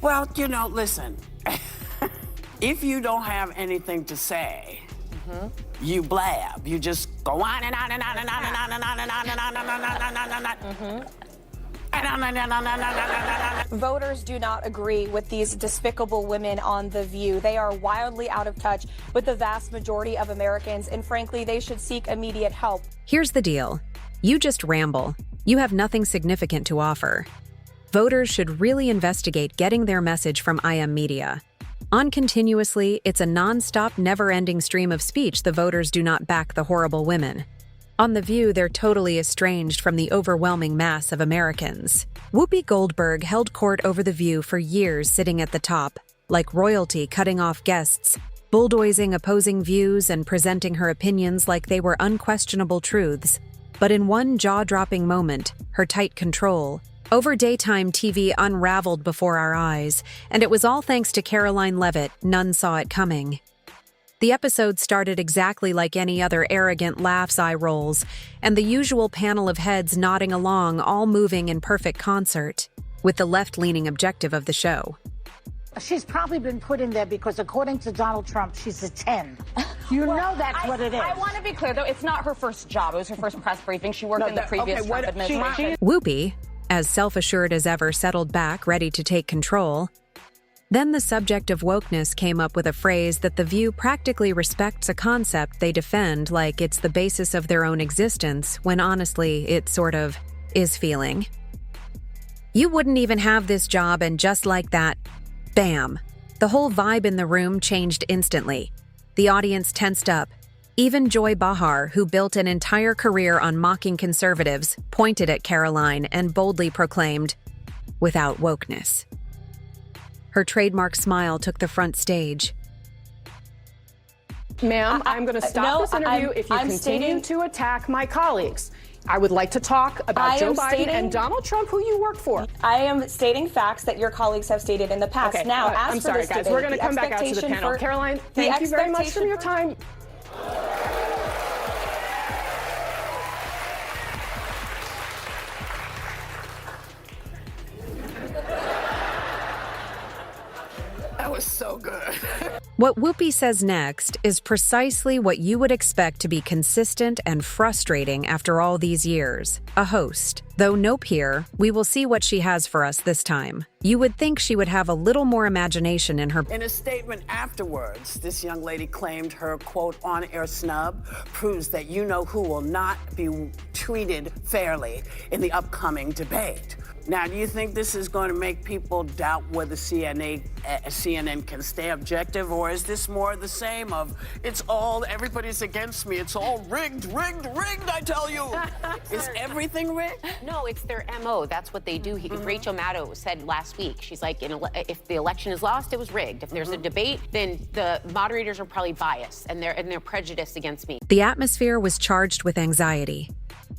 Well, listen. If you don't have anything to say, you blab. You just go on and on and on and on and on and on and on and on and on and on. Voters do not agree with these despicable women on The View. They are wildly out of touch with the vast majority of Americans, and frankly, they should seek immediate help. Here's the deal. You just ramble. You have nothing significant to offer. Voters should really investigate getting their message from IM Media. On continuously, it's a non-stop, never-ending stream of speech the voters do not back the horrible women. On The View, they're totally estranged from the overwhelming mass of Americans. Whoopi Goldberg held court over The View for years, sitting at the top, like royalty, cutting off guests, bulldozing opposing views and presenting her opinions like they were unquestionable truths. But in one jaw-dropping moment, her tight control over daytime TV unraveled before our eyes, and it was all thanks to Karoline Leavitt. None saw it coming. The episode started exactly like any other: arrogant laughs, eye rolls, and the usual panel of heads nodding along, all moving in perfect concert, with the left-leaning objective of the show. She's probably been put in there because, according to Donald Trump, she's a 10. You know that's what it is. I want to be clear, though, it's not her first job. It was her first press briefing. She worked in the previous Trump administration. Whoopi, as self-assured as ever, settled back, ready to take control. Then the subject of wokeness came up with a phrase that The View practically respects, a concept they defend like it's the basis of their own existence, when honestly, it sort of is feeling. You wouldn't even have this job, and just like that, bam! The whole vibe in the room changed instantly. The audience tensed up. Even Joy Behar, who built an entire career on mocking conservatives, pointed at Karoline and boldly proclaimed, "Without wokeness." Her trademark smile took the front stage. Ma'am, I'm going to stop this interview if you continue to attack my colleagues. I would like to talk about Joe Biden and Donald Trump, who you work for. I am stating facts that your colleagues have stated in the past. Okay, now, I'm sorry, guys. We're going to come back out to the panel. Karoline, thank you very much for your time. That was so good. What Whoopi says next is precisely what you would expect to be consistent and frustrating after all these years. A host. Though no peer, we will see what she has for us this time. You would think she would have a little more imagination in her. In a statement afterwards, this young lady claimed her, quote, on-air snub proves that you-know-who will not be treated fairly in the upcoming debate. Now, do you think this is going to make people doubt whether CNN can stay objective, or is this more the same of, everybody's against me, it's all rigged, I tell you. Is everything rigged? No, it's their MO. That's what they do. Rachel Maddow said last week, she's like, if the election is lost, it was rigged. If there's a debate, then the moderators are probably biased and they're prejudiced against me. The atmosphere was charged with anxiety.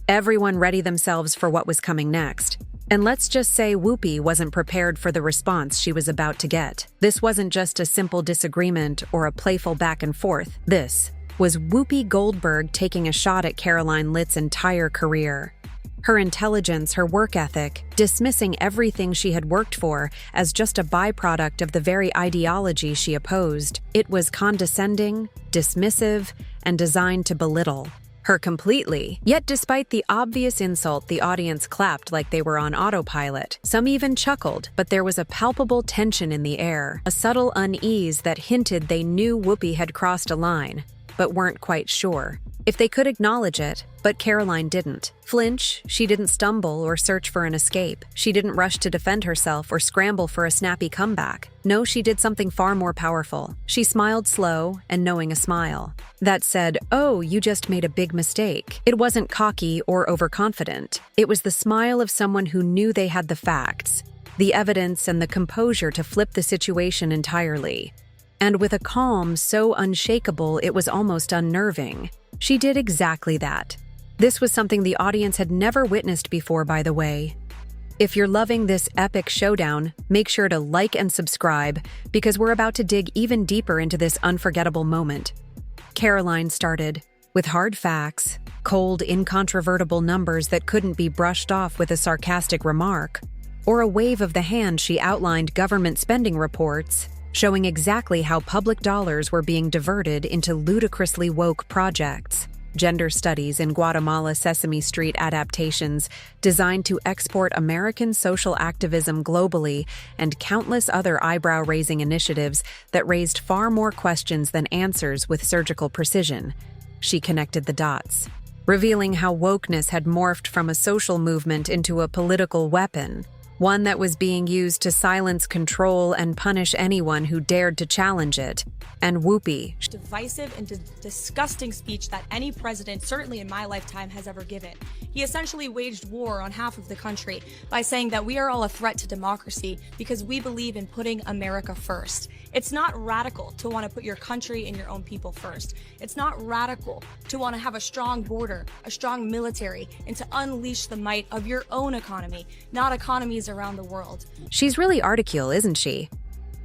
Everyone ready themselves for what was coming next. And let's just say Whoopi wasn't prepared for the response she was about to get. This wasn't just a simple disagreement or a playful back and forth. This was Whoopi Goldberg taking a shot at Karoline Leavitt's entire career. Her intelligence, her work ethic, dismissing everything she had worked for as just a byproduct of the very ideology she opposed. It was condescending, dismissive, and designed to belittle her completely. Yet despite the obvious insult, the audience clapped like they were on autopilot. Some even chuckled, but there was a palpable tension in the air, a subtle unease that hinted they knew Whoopi had crossed a line, but weren't quite sure if they could acknowledge it. But Karoline didn't flinch, she didn't stumble or search for an escape. She didn't rush to defend herself or scramble for a snappy comeback. No, she did something far more powerful. She smiled slow and knowing a smile that said, "Oh, you just made a big mistake." It wasn't cocky or overconfident. It was the smile of someone who knew they had the facts, the evidence, and the composure to flip the situation entirely. And with a calm so unshakable it was almost unnerving. She did exactly that. This was something the audience had never witnessed before, by the way. If you're loving this epic showdown, make sure to like and subscribe, because we're about to dig even deeper into this unforgettable moment. Karoline started with hard facts, cold, incontrovertible numbers that couldn't be brushed off with a sarcastic remark. or a wave of the hand she outlined government spending reports showing exactly how public dollars were being diverted into ludicrously woke projects. Gender studies in Guatemala Sesame Street adaptations designed to export American social activism globally, and countless other eyebrow-raising initiatives that raised far more questions than answers with surgical precision. She connected the dots, revealing how wokeness had morphed from a social movement into a political weapon, one that was being used to silence, control, and punish anyone who dared to challenge it. And Whoopi, divisive and disgusting speech that any president, certainly in my lifetime, has ever given. He essentially waged war on half of the country by saying that we are all a threat to democracy because we believe in putting America first. It's not radical to want to put your country and your own people first. It's not radical to want to have a strong border, a strong military, and to unleash the might of your own economy, not economies around the world. She's really articulate, isn't she?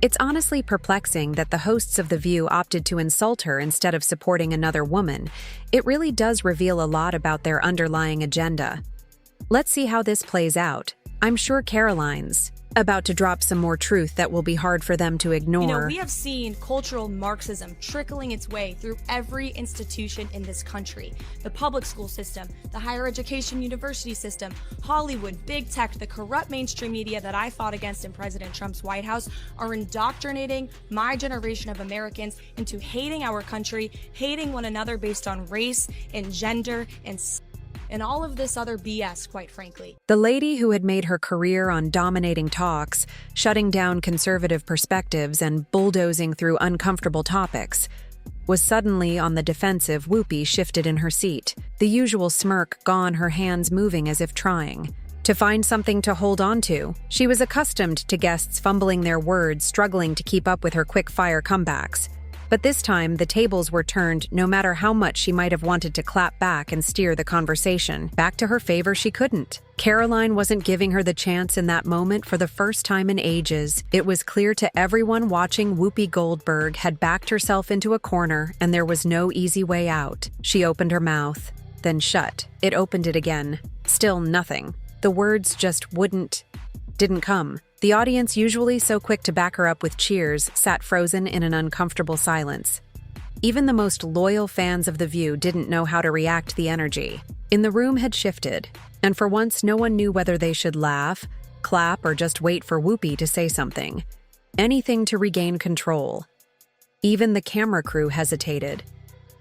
It's honestly perplexing that the hosts of The View opted to insult her instead of supporting another woman. It really does reveal a lot about their underlying agenda. Let's see how this plays out. I'm sure Karoline's about to drop some more truth that will be hard for them to ignore. You know, we have seen cultural Marxism trickling its way through every institution in this country. The public school system, the higher education university system, Hollywood, big tech, the corrupt mainstream media that I fought against in President Trump's White House are indoctrinating my generation of Americans into hating our country, hating one another based on race and gender and all of this other BS, quite frankly. The lady who had made her career on dominating talks, shutting down conservative perspectives, and bulldozing through uncomfortable topics, was suddenly on the defensive. Whoopi shifted in her seat, the usual smirk gone, her hands moving as if trying to find something to hold on to. She was accustomed to guests fumbling their words, struggling to keep up with her quick-fire comebacks. But this time, the tables were turned. No matter how much she might have wanted to clap back and steer the conversation back to her favor, she couldn't. Karoline wasn't giving her the chance in that moment. For the first time in ages, it was clear to everyone watching Whoopi Goldberg had backed herself into a corner, and there was no easy way out. She opened her mouth, then shut. It opened it again. Still nothing. The words just didn't come. The audience, usually so quick to back her up with cheers, sat frozen in an uncomfortable silence. Even the most loyal fans of The View didn't know how to react. The energy in the room had shifted, and for once no one knew whether they should laugh, clap, or just wait for Whoopi to say something. Anything to regain control. Even the camera crew hesitated.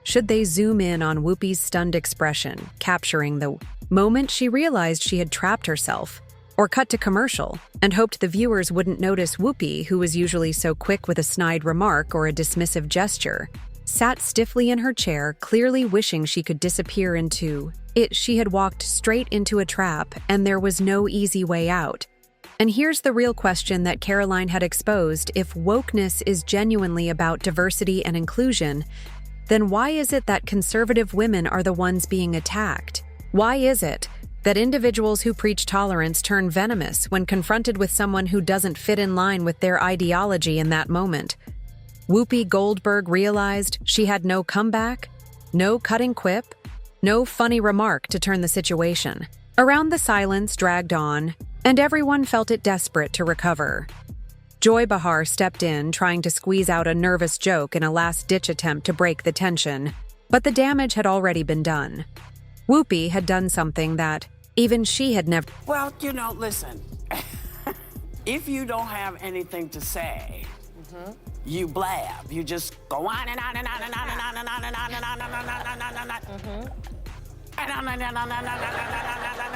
Should they zoom in on Whoopi's stunned expression, capturing the moment she realized she had trapped herself, or cut to commercial, and hoped the viewers wouldn't notice Whoopi, who was usually so quick with a snide remark or a dismissive gesture, sat stiffly in her chair, clearly wishing she could disappear into it. She had walked straight into a trap, and there was no easy way out. And here's the real question that Karoline had exposed. If wokeness is genuinely about diversity and inclusion, then why is it that conservative women are the ones being attacked? Why is it that individuals who preach tolerance turn venomous when confronted with someone who doesn't fit in line with their ideology in that moment? Whoopi Goldberg realized she had no comeback, no cutting quip, no funny remark to turn the situation around. The silence dragged on, and everyone felt it, desperate to recover. Joy Behar stepped in, trying to squeeze out a nervous joke in a last-ditch attempt to break the tension, but the damage had already been done. Whoopi had done something that even she had never. Well, you know, listen, if you don't have anything to say, you blab. You just go on and on and on and on and on and on and on and on and on and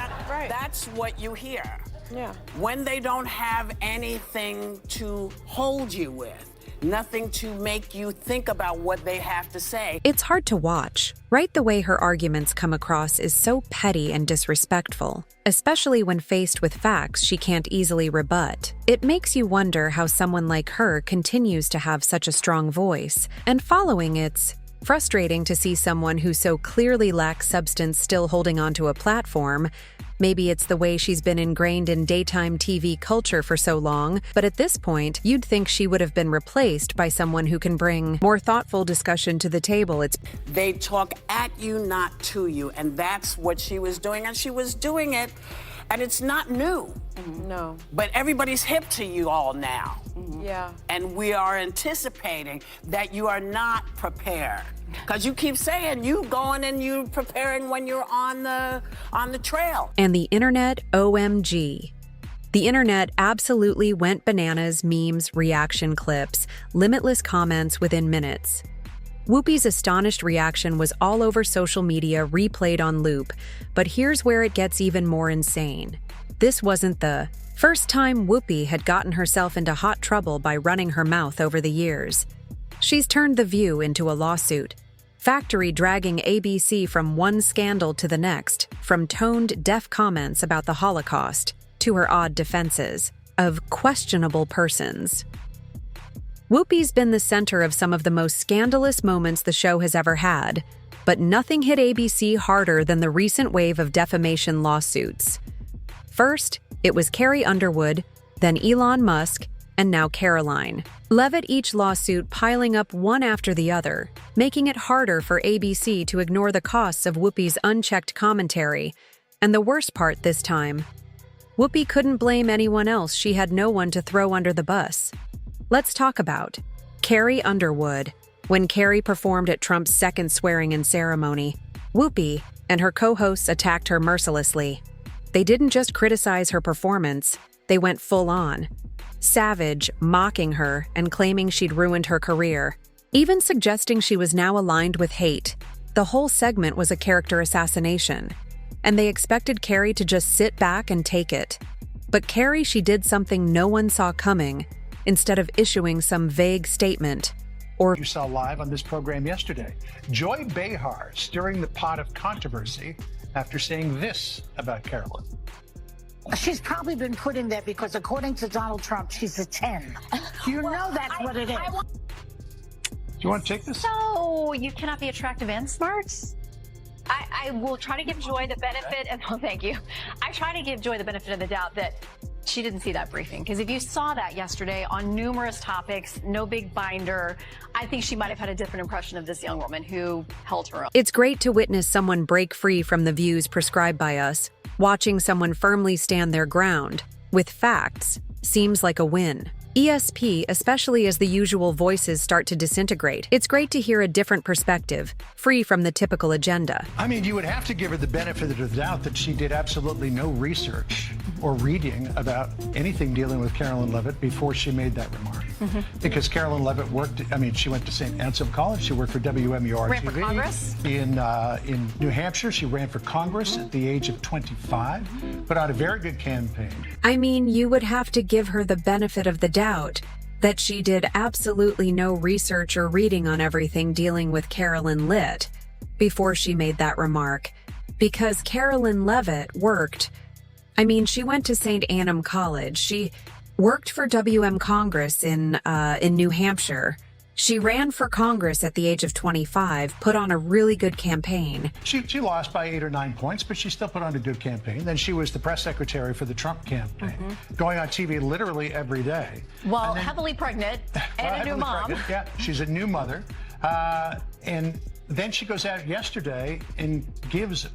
on. Right. That's what you hear. Yeah. When they don't have anything to hold you with, nothing to make you think about what they have to say. It's hard to watch. Right, the way her arguments come across is so petty and disrespectful, especially when faced with facts she can't easily rebut. It makes you wonder how someone like her continues to have such a strong voice and following. It's frustrating to see someone who so clearly lacks substance still holding onto a platform. Maybe it's the way she's been ingrained in daytime TV culture for so long, but at this point, you'd think she would have been replaced by someone who can bring more thoughtful discussion to the table. They talk at you, not to you, and that's what she was doing, and she was doing it And it's not new. No. But everybody's hip to you all now. Yeah. And we are anticipating that you are not prepared. Because you keep saying you going and you preparing when you're on the trail. And the internet, OMG. The internet absolutely went bananas, memes, reaction clips, limitless comments within minutes. Whoopi's astonished reaction was all over social media, replayed on loop, but here's where it gets even more insane. This wasn't the first time Whoopi had gotten herself into hot trouble by running her mouth over the years. She's turned The View into a lawsuit, Factory dragging ABC from one scandal to the next, from toned, deaf comments about the Holocaust to her odd defenses of questionable persons. Whoopi's been the center of some of the most scandalous moments the show has ever had, but nothing hit ABC harder than the recent wave of defamation lawsuits. First, it was Carrie Underwood, then Elon Musk, and now Karoline. Leavitt, each lawsuit piling up one after the other, making it harder for ABC to ignore the costs of Whoopi's unchecked commentary. And the worst part this time, Whoopi couldn't blame anyone else. She had no one to throw under the bus. Let's talk about Carrie Underwood. When Carrie performed at Trump's second swearing-in ceremony, Whoopi and her co-hosts attacked her mercilessly. They didn't just criticize her performance, they went full on. Savage, mocking her and claiming she'd ruined her career, even suggesting she was now aligned with hate. The whole segment was a character assassination, and they expected Carrie to just sit back and take it. But Carrie, she did something no one saw coming. Instead of issuing some vague statement, or you saw live on this program yesterday, Joy Behar stirring the pot of controversy after saying this about Karoline. She's probably been put in there because, according to Donald Trump, she's a 10. You know that's what it is. Do you want to take this? No, you cannot be attractive and smart. I will try to give Joy the benefit, and oh, thank you. I try to give Joy the benefit of the doubt that she didn't see that briefing, because if you saw that yesterday on numerous topics, no big binder, I think she might have had a different impression of this young woman who held her own. It's great to witness someone break free from the views prescribed by us. Watching someone firmly stand their ground with facts seems like a win. ESP, especially as the usual voices start to disintegrate. It's great to hear a different perspective, free from the typical agenda. I mean, you would have to give her the benefit of the doubt that she did absolutely no research or reading about anything dealing with Karoline Leavitt before she made that remark. Because Karoline Leavitt worked, she went to St. Anselm College, she worked for WMUR Ran TV. for Congress? In New Hampshire, she ran for Congress at the age of 25, put out a very good campaign. I mean, you would have to give her the benefit of the doubt that she did absolutely no research or reading on everything dealing with Karoline Leavitt before she made that remark. Because Karoline Leavitt worked, she went to St. Anselm College. She worked for WM Congress in New Hampshire. She ran for Congress at the age of 25, put on a really good campaign. She lost by 8 or 9 points, but she still put on a good campaign. Then she was the press secretary for the Trump campaign, going on TV literally every day. Well, heavily pregnant and a new mom. Pregnant, yeah, she's a new mother. And then she goes out yesterday and gives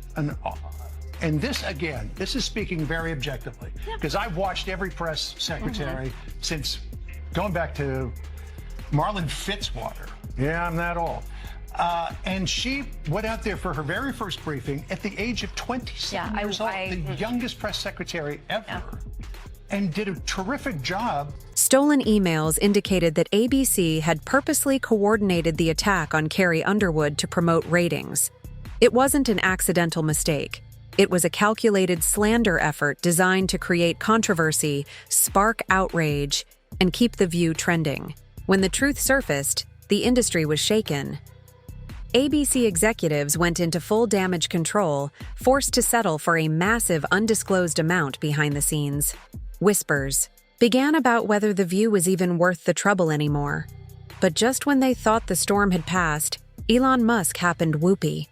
and this, again, this is speaking very objectively, because I've watched every press secretary since going back to Marlon Fitzwater. Yeah, I'm that old. And she went out there for her very first briefing at the age of 27 years old, the youngest press secretary ever, and did a terrific job. Stolen emails indicated that ABC had purposely coordinated the attack on Carrie Underwood to promote ratings. It wasn't an accidental mistake. It was a calculated slander effort designed to create controversy, spark outrage, and keep The View trending. When the truth surfaced, the industry was shaken. ABC executives went into full damage control, forced to settle for a massive undisclosed amount behind the scenes. Whispers began about whether The View was even worth the trouble anymore. But just when they thought the storm had passed, Elon Musk happened Whoopi,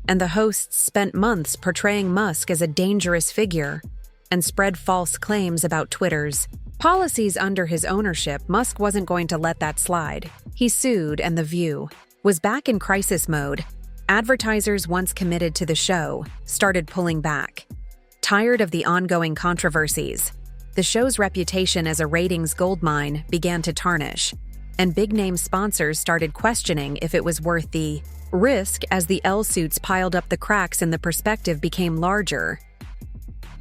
and the hosts spent months portraying Musk as a dangerous figure and spread false claims about Twitter's policies under his ownership. Musk wasn't going to let that slide. He sued, and The View was back in crisis mode. Advertisers once committed to the show started pulling back. Tired of the ongoing controversies, the show's reputation as a ratings goldmine began to tarnish, and big-name sponsors started questioning if it was worth the risk as the L-suits piled up. The cracks in the perspective became larger.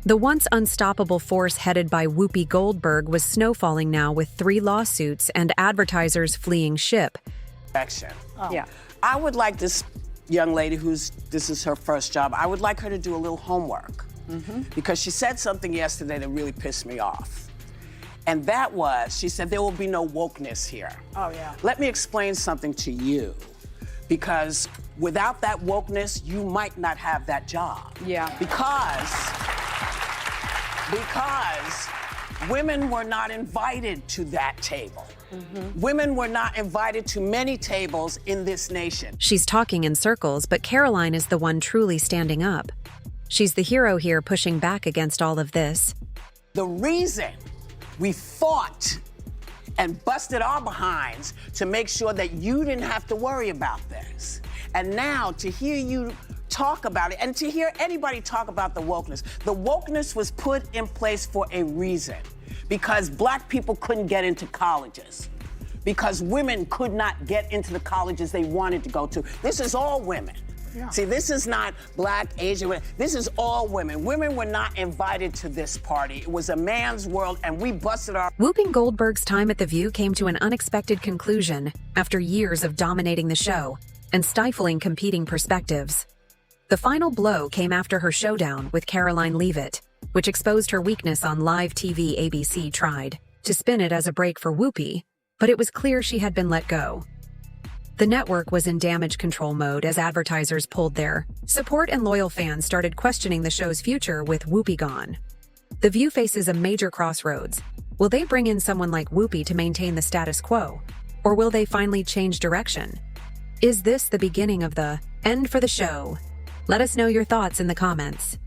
The once unstoppable force headed by Whoopi Goldberg was snowfalling now with 3 lawsuits and advertisers fleeing ship. Yeah. I would like this young lady this is her first job, I would like her to do a little homework. Because she said something yesterday that really pissed me off. And that was, she said, there will be no wokeness here. Oh, yeah. Let me explain something to you. Because without that wokeness, you might not have that job. Yeah. Because women were not invited to that table. Women were not invited to many tables in this nation. She's talking in circles, but Karoline is the one truly standing up. She's the hero here, pushing back against all of this. The reason we fought and busted our behinds to make sure that you didn't have to worry about this. And now to hear you talk about it and to hear anybody talk about the wokeness was put in place for a reason. Because black people couldn't get into colleges. Because women could not get into the colleges they wanted to go to. This is all women. Yeah. See, this is not black, Asian women. This is all women. Women were not invited to this party. It was a man's world, and we busted our... Whoopi Goldberg's time at The View came to an unexpected conclusion after years of dominating the show and stifling competing perspectives. The final blow came after her showdown with Karoline Leavitt, which exposed her weakness on live TV. ABC tried to spin it as a break for Whoopi, but it was clear she had been let go. The network was in damage control mode as advertisers pulled their support and loyal fans started questioning the show's future with Whoopi gone. The View faces a major crossroads. Will they bring in someone like Whoopi to maintain the status quo? Or will they finally change direction? Is this the beginning of the end for the show? Let us know your thoughts in the comments.